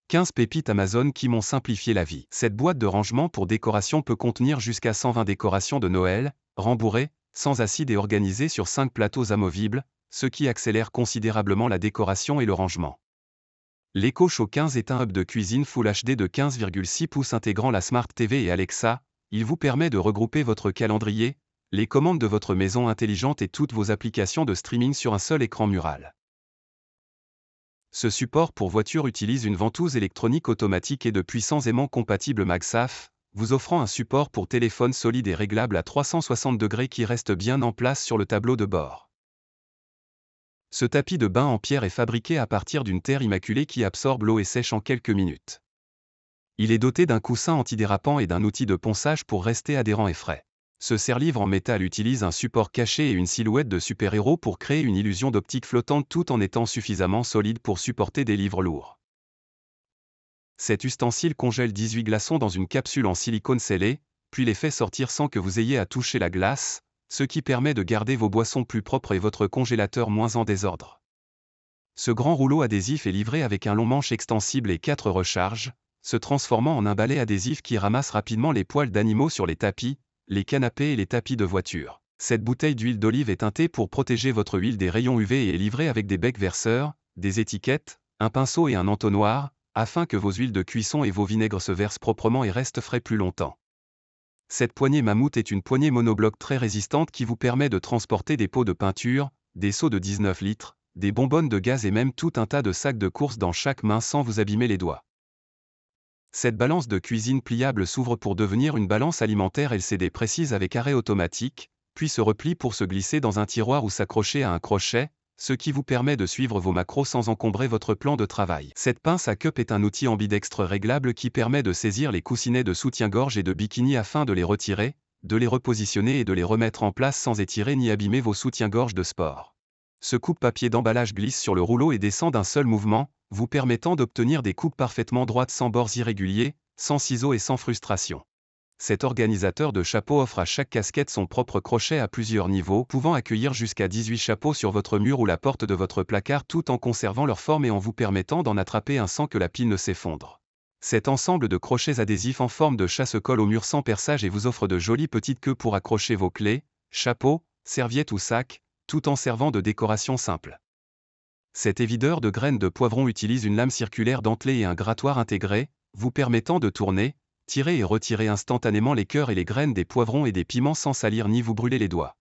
15 pépites Amazon qui m'ont simplifié la vie. Cette boîte de rangement pour décoration peut contenir jusqu'à 120 décorations de Noël, rembourrées, sans acide et organisées sur 5 plateaux amovibles, ce qui accélère considérablement la décoration et le rangement. L'Echo Show 15 est un hub de cuisine Full HD de 15,6 pouces intégrant la Smart TV et Alexa. Il vous permet de regrouper votre calendrier, les commandes de votre maison intelligente et toutes vos applications de streaming sur un seul écran mural. Ce support pour voiture utilise une ventouse électronique automatique et de puissants aimants compatibles MagSafe, vous offrant un support pour téléphone solide et réglable à 360 degrés qui reste bien en place sur le tableau de bord. Ce tapis de bain en pierre est fabriqué à partir d'une terre immaculée qui absorbe l'eau et sèche en quelques minutes. Il est doté d'un coussin antidérapant et d'un outil de ponçage pour rester adhérent et frais. Ce serre-livre en métal utilise un support caché et une silhouette de super-héros pour créer une illusion d'optique flottante tout en étant suffisamment solide pour supporter des livres lourds. Cet ustensile congèle 18 glaçons dans une capsule en silicone scellé, puis les fait sortir sans que vous ayez à toucher la glace, ce qui permet de garder vos boissons plus propres et votre congélateur moins en désordre. Ce grand rouleau adhésif est livré avec un long manche extensible et 4 recharges, se transformant en un balai adhésif qui ramasse rapidement les poils d'animaux sur les tapis, les canapés et les tapis de voiture. Cette bouteille d'huile d'olive est teintée pour protéger votre huile des rayons UV et est livrée avec des becs verseurs, des étiquettes, un pinceau et un entonnoir, afin que vos huiles de cuisson et vos vinaigres se versent proprement et restent frais plus longtemps. Cette poignée Mammouth est une poignée monobloc très résistante qui vous permet de transporter des pots de peinture, des seaux de 19 litres, des bonbonnes de gaz et même tout un tas de sacs de course dans chaque main sans vous abîmer les doigts. Cette balance de cuisine pliable s'ouvre pour devenir une balance alimentaire LCD précise avec arrêt automatique, puis se replie pour se glisser dans un tiroir ou s'accrocher à un crochet, ce qui vous permet de suivre vos macros sans encombrer votre plan de travail. Cette pince à cup est un outil ambidextre réglable qui permet de saisir les coussinets de soutien-gorge et de bikini afin de les retirer, de les repositionner et de les remettre en place sans étirer ni abîmer vos soutiens-gorge de sport. Ce coupe-papier d'emballage glisse sur le rouleau et descend d'un seul mouvement, vous permettant d'obtenir des coupes parfaitement droites sans bords irréguliers, sans ciseaux et sans frustration. Cet organisateur de chapeaux offre à chaque casquette son propre crochet à plusieurs niveaux, pouvant accueillir jusqu'à 18 chapeaux sur votre mur ou la porte de votre placard tout en conservant leur forme et en vous permettant d'en attraper un sans que la pile ne s'effondre. Cet ensemble de crochets adhésifs en forme de chat se colle au mur sans perçage et vous offre de jolies petites queues pour accrocher vos clés, chapeaux, serviettes ou sacs, tout en servant de décoration simple. Cet évideur de graines de poivron utilise une lame circulaire dentelée et un grattoir intégré, vous permettant de tourner, tirer et retirer instantanément les cœurs et les graines des poivrons et des piments sans salir ni vous brûler les doigts.